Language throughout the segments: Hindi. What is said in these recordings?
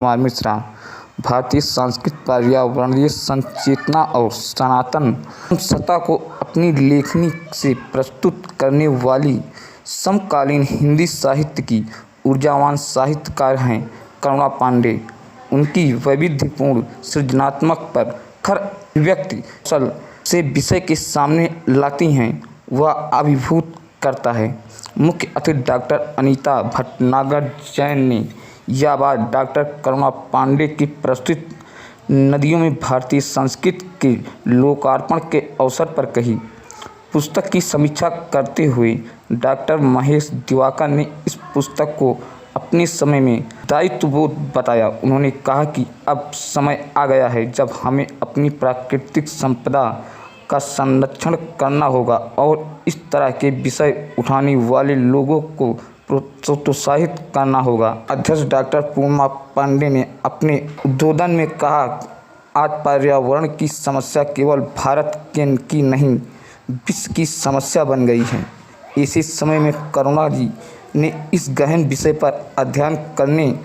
कुमार मिश्रा भारतीय संस्कृति पर्यावरणीय संचेतना और सनातन सत्ता को अपनी लेखनी से प्रस्तुत करने वाली समकालीन हिंदी साहित्य की ऊर्जावान साहित्यकार हैं करुणा पांडे। उनकी वैविध्यपूर्ण सृजनात्मक पर खर अभिव्यक्ति कौशल से विषय के सामने लाती हैं वह अभिभूत करता है। मुख्य अतिथि डॉक्टर अनीता भटनागर जैन ने यह बात डॉक्टर करुणा पांडे की प्रस्तुत नदियों में भारतीय संस्कृति के लोकार्पण के अवसर पर कही। पुस्तक की समीक्षा करते हुए डॉक्टर महेश दिवाकर ने इस पुस्तक को अपने समय में दायित्वबोध बताया। उन्होंने कहा कि अब समय आ गया है जब हमें अपनी प्राकृतिक संपदा का संरक्षण करना होगा और इस तरह के विषय उठाने वाले लोगों को प्रोत्साहित करना होगा। अध्यक्ष डॉक्टर पूर्णिमा पांडे ने अपने उद्बोधन में कहा, आज पर्यावरण की समस्या केवल भारत की नहीं विश्व की समस्या बन गई है। इसी समय में करुणा जी ने इस गहन विषय पर अध्ययन करने,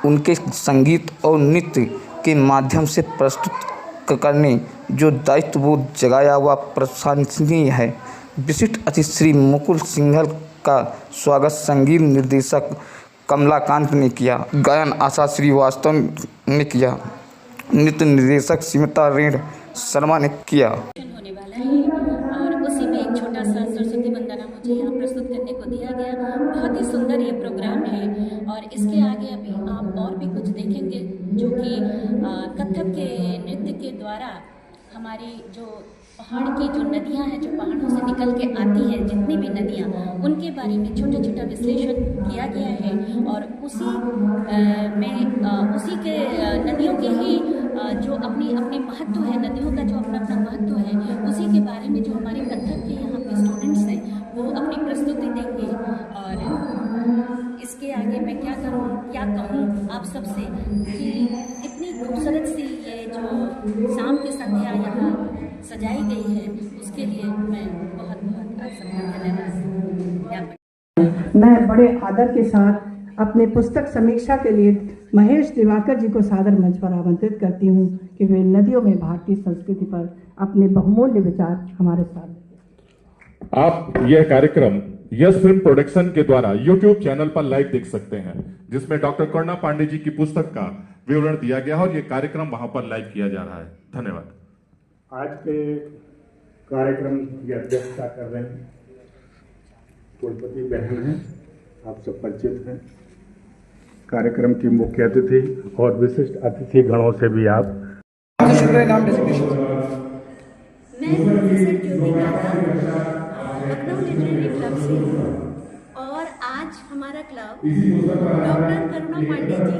उनके संगीत और नृत्य के माध्यम से प्रस्तुत करने जो दायित्वबोध जगाया वह प्रशंसनीय है। विशिष्ट अतिथि श्री मुकुल सिंघल का स्वागत संगीत निर्देशक कमलाकांत ने किया, गायन आशा श्रीवास्तव ने किया, नृत्य निर्देशक स्मिता रेण शर्मा ने किया। होने वाला है और उसी में एक छोटा सा सरस्वती वंदना मुझे यहाँ प्रस्तुत करने को दिया गया। बहुत ही सुंदर ये प्रोग्राम है और इसके आगे अभी आप और भी कुछ देखेंगे जो कि कथक के नृत्य के द्वारा हमारी जो पहाड़ की जो नदियां हैं, जो पहाड़ों से निकल के आती हैं, जितनी भी नदियां, उनके बारे में छोटा छोटा विश्लेषण किया गया है और उसी के नदियों के ही जो अपनी अपनी महत्व है, नदियों का जो अपना अपना महत्व है, उसी के बारे में जो हमारे कथक के यहाँ पे स्टूडेंट्स हैं वो अपनी प्रस्तुति देंगे। और इसके आगे मैं क्या कहूँ आप सबसे कि इतनी खूबसूरत सी ये जो शाम की संध्या यहाँ सजाई गई है उसके लिए मैं बहुत बहुत आप सबका धन्यवाद। मैं बड़े आदर के साथ अपने पुस्तक समीक्षा के लिए महेश दिवाकर जी को सादर मंच पर आमंत्रित करती हूँ कि वे नदियों में भारतीय संस्कृति पर अपने बहुमूल्य विचार हमारे साथ दें। आप यह कार्यक्रम यस फिल्म प्रोडक्शन के द्वारा YouTube चैनल पर लाइव देख सकते हैं, जिसमें डॉक्टर करुणा पांडे जी की पुस्तक का विवरण दिया गया है और यह कार्यक्रम वहां पर लाइव किया जा रहा है। धन्यवाद। आज के कार्यक्रम की अध्यक्षता कर रहे हैं कुलपति बहन हैं, आप सब परिचित हैं। कार्यक्रम की मुख्य अतिथि और विशिष्ट अतिथि गणों से भी आप नाम डेजिग्नेशन मैं प्रोफेसर ज्योति काका लखनऊ लिटरेरी क्लब से हूँ और आज हमारा क्लब डॉक्टर करुणा पांडे जी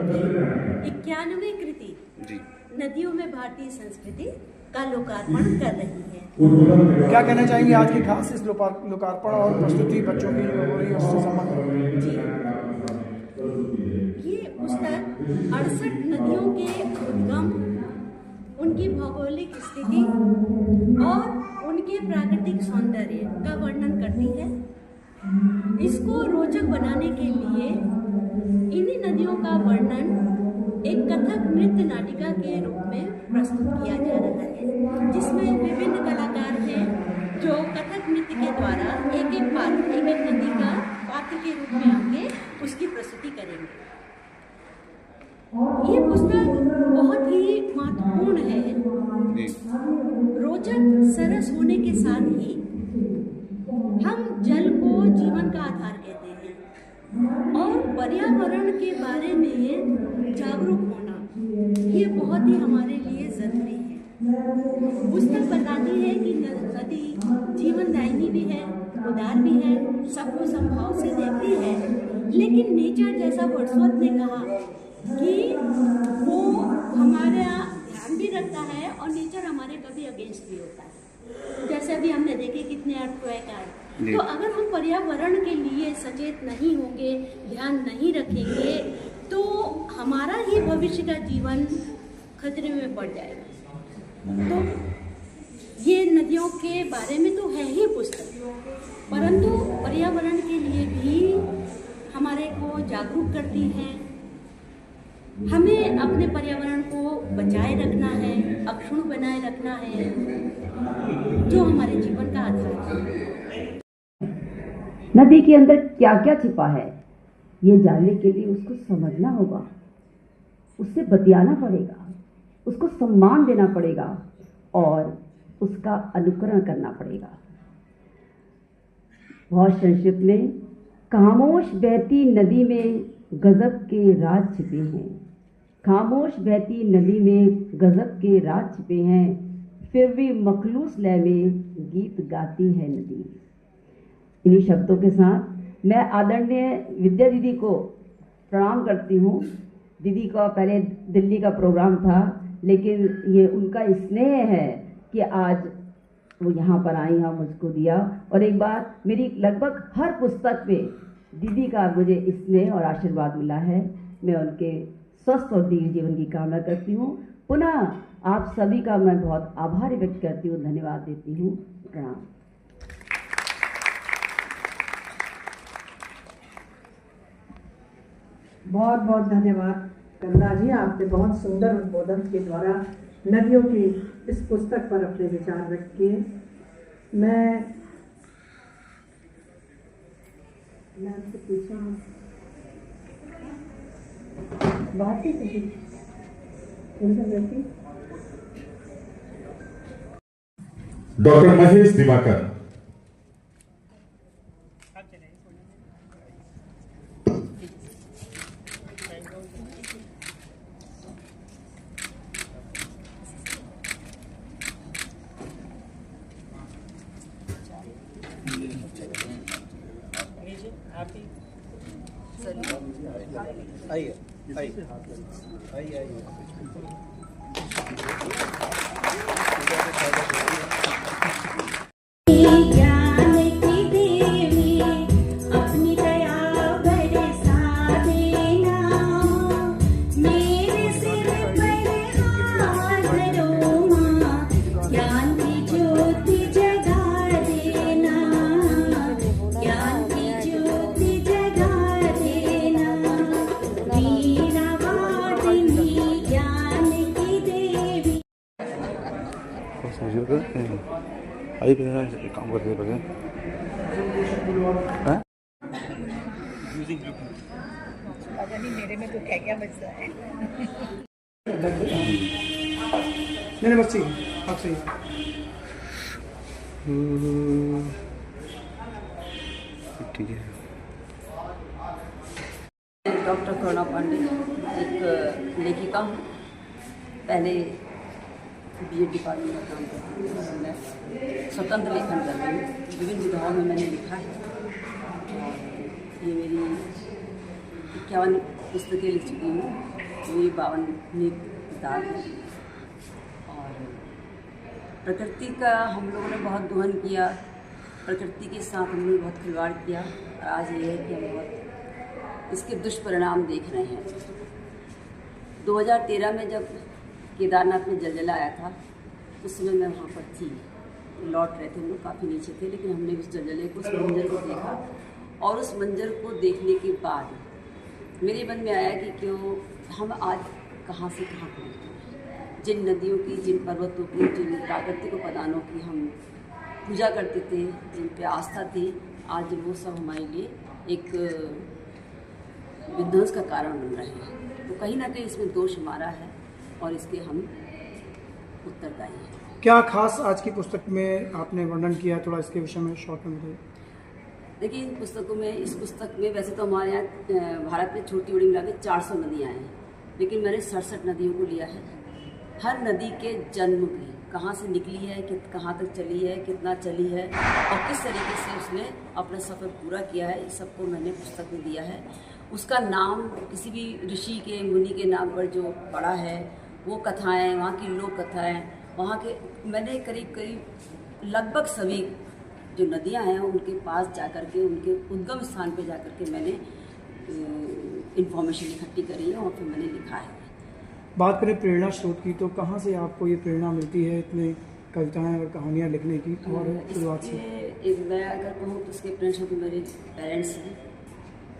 की 91वीं कृति नदियों में भारतीय संस्कृति का लोकार्पण कर रही है। क्या कहना चाहेंगे आज की खास इस लोकार्पण और प्रस्तुति बच्चों की हो रही है उससे संबंधित? जी, ये पुस्तक 68 नदियों के उद्गम, उनकी भौगोलिक स्थिति और उनके प्राकृतिक सौंदर्य का वर्णन करती है। इसको रोचक बनाने के लिए इन्हीं नदियों का वर्णन एक कथक नृत्य नाटिका के रूप में प्रस्तुत किया जा रहा है, जिसमें विभिन्न कलाकार हैं जो कथक नृत्य के द्वारा एक एक नदी का पात्र के रूप में आके उसकी प्रस्तुति करेंगे। ये पुस्तक बहुत ही महत्वपूर्ण है, रोचक सरस होने के साथ ही हम जल को जीवन का आधार कहते हैं और पर्यावरण के बारे में जागरूक होना ये बहुत ही हमारे लिए ज़रूरी है। पुस्तक बताती है कि नदी जीवनदायिनी भी है, उदार भी है, सबको संभाव से देखती है, लेकिन नेचर जैसा वर्ड्सवर्थ ने कहा कि वो हमारा ध्यान भी रखता है और नेचर हमारे कभी अगेंस्ट भी होता है। जैसे अभी हमने देखे कितने अर्थक्वेक आए, तो अगर हम पर्यावरण के लिए सचेत नहीं होंगे, ध्यान नहीं रखेंगे, तो हमारा ही भविष्य का जीवन खतरे में पड़ जाएगा। तो ये नदियों के बारे में तो है ही पुस्तक, परंतु पर्यावरण के लिए भी हमारे को जागरूक करती हैं, हमें अपने पर्यावरण को बचाए रखना है, अक्षुण्ण बनाए रखना है, जो हमारे जीवन का आधार है। नदी के अंदर क्या क्या छिपा है, ये जानने के लिए उसको समझना होगा, उससे बतियाना पड़ेगा, उसको सम्मान देना पड़ेगा और उसका अनुकरण करना पड़ेगा। बहुत संक्षिप्त में, खामोश बहती नदी में गजब के राज छिपे हैं, खामोश बहती नदी में गजब के राज छिपे हैं, फिर भी मखलूस लय में गीत गाती है नदी। इन्हीं शब्दों के साथ मैं आदरणीय विद्या दीदी को प्रणाम करती हूँ। दीदी का पहले दिल्ली का प्रोग्राम था, लेकिन ये उनका स्नेह है कि आज वो यहाँ पर आई, हाँ मुझको दिया। और एक बार मेरी लगभग हर पुस्तक में दीदी का मुझे स्नेह और आशीर्वाद मिला है। मैं उनके स्वस्थ और दीर्घ जीवन की कामना करती हूँ। पुनः आप सभी का मैं बहुत आभार व्यक्त करती हूँ, धन्यवाद देती हूँ। प्रणाम। बहुत बहुत धन्यवाद गंगा जी, आपने बहुत सुंदर उद्बोधन के द्वारा नदियों की इस पुस्तक पर अपने विचार व्यक्त किए। मैं आपसे पूछा बात ही कही डॉक्टर महेश दिवाकर। ज्ञान की देवी अपनी दया बरसा देना, मेरे सिर पर हाथ धरो माँ, ज्ञान की ज्योति जगा देना, ज्ञान की ज्योति जगा देना, वीणा वादिनी ज्ञान की देवी। अभी काम करते हैं मेरे में तो क्या बचता है। नहीं बस सही, आप सही। ठीक है। डॉक्टर करुणा पांडे, एक लेखिका हूँ। पहले बीएड डिपार्टमेंट में काम करती हूँ। मैं स्वतंत्र लेखन कर रही हूँ, विभिन्न विधाओं में मैंने लिखा है। और ये मेरी 51 पुस्तकें लिख चुकी हूँ, मेरी 52वीं किताब है। और प्रकृति का हम लोगों ने बहुत दोहन किया, प्रकृति के साथ हमने बहुत खिलवाड़ किया। और आज ये है कि हम बहुत इसके दुष्परिणाम देख रहे हैं। 2013 में जब केदारनाथ में जलजला आया था, उस समय मैं वहाँ पर थी, लौट रहे थे, हम लोग काफ़ी नीचे थे, लेकिन हमने उस जलजले को, उस मंजर को देखा। और उस मंजर को देखने के बाद मेरे मन में आया कि क्यों हम आज कहाँ से कहाँ पहुँच गए। जिन नदियों की, जिन पर्वतों की, जिन प्राकृतिक उपादानों की हम पूजा करते थे, जिन पे आस्था थी, आज वो सब हमारे लिए एक विध्वंस का कारण बन रहे हैं। तो कहीं ना कहीं इसमें दोष हमारा है और इसके हम उत्तरदायी हैं। क्या खास आज की पुस्तक में आपने वर्णन किया, थोड़ा इसके विषय में शॉर्ट में बताइए। देखिए, इन पुस्तकों में, इस पुस्तक में वैसे तो हमारे यहाँ भारत में छोटी बड़ी मिला के 400 नदियाँ हैं, लेकिन मैंने 67 नदियों को लिया है। हर नदी के जन्म की, कहाँ से निकली है, कहाँ तक चली है, कितना चली है और किस तरीके से उसने अपना सफ़र पूरा किया है, इस सबको मैंने पुस्तक में दिया है। उसका नाम किसी भी ऋषि के, मुनि के नाम पर जो पड़ा है, वो कथाएँ, वहाँ की लोक कथाएँ, वहाँ के मैंने करीब लगभग सभी जो नदियाँ हैं उनके पास जाकर के, उनके उद्गम स्थान पे जाकर के मैंने इन्फॉर्मेशन इकट्ठी करी है और फिर मैंने लिखा है। बात करें प्रेरणा स्रोत की, तो कहाँ से आपको ये प्रेरणा मिलती है इतने कविताएं और कहानियाँ लिखने की? और शुरुआत से एक मैं अगर कहूँ तो उसके प्रेरणा तो मेरे पेरेंट्स हैं।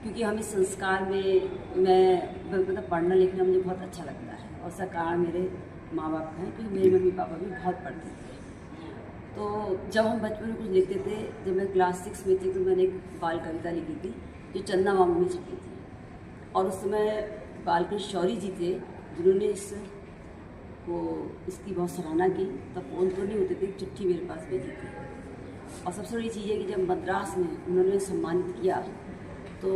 क्योंकि हम इस संस्कार में मैं मतलब पढ़ना लिखना मुझे बहुत अच्छा लगता है, और उसका कारण मेरे माँ बाप का है, क्योंकि मेरे मम्मी पापा भी बहुत पढ़ते थे। तो जब हम बचपन में कुछ लिखते थे, जब मैं क्लास 6 में थी तो मैंने एक बाल कविता लिखी थी जो चंदा मामू में छपी थी, और उस समय बालकृष्ण शौरी जी थे जिन्होंने इसकी बहुत सराहना की। तब फ़ोन तो नहीं होते थे, चिट्ठी मेरे पास भेजी थी। और सबसे बड़ी चीज़ है कि जब मद्रास में उन्होंने सम्मानित किया तो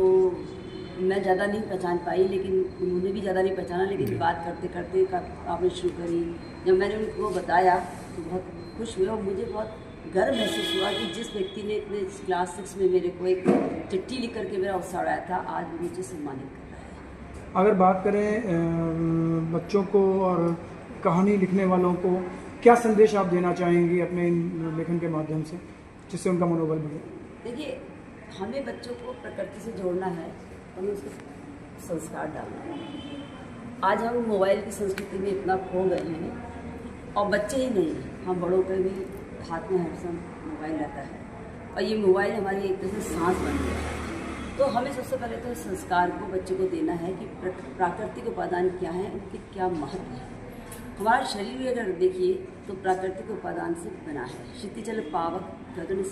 मैं ज़्यादा नहीं पहचान पाई, लेकिन उन्होंने भी ज़्यादा नहीं पहचाना, लेकिन बात करते करते आपने शुरू करी। जब मैंने उनको बताया तो बहुत खुश हुए, और मुझे बहुत गर्व महसूस हुआ कि जिस व्यक्ति ने इतने क्लास 6 में मेरे को एक चिट्ठी लिख करके मेरा उत्साह उड़ाया था, आज वो मुझे सम्मानित कर रहा है। अगर बात करें बच्चों को और कहानी लिखने वालों को, क्या संदेश आप देना चाहेंगी अपने लेखन के माध्यम से, जिससे उनका मनोबल बढ़े? देखिए, हमें बच्चों को प्रकृति से जोड़ना है, हमें उसको संस्कार डालना है। आज हम मोबाइल की संस्कृति में इतना खो गए हैं, और बच्चे ही नहीं, हम बड़ों के भी हाथ में हर समय मोबाइल रहता है, और ये मोबाइल हमारी एक तरह से सांस बन गया है। तो हमें सबसे पहले तो इस संस्कार को बच्चों को देना है कि प्राकृतिक उपादान क्या है, उनके क्या महत्व है। हमारा शरीर भी अगर देखिए तो प्राकृतिक उपादान से बना है। क्षितिजल पावक गगन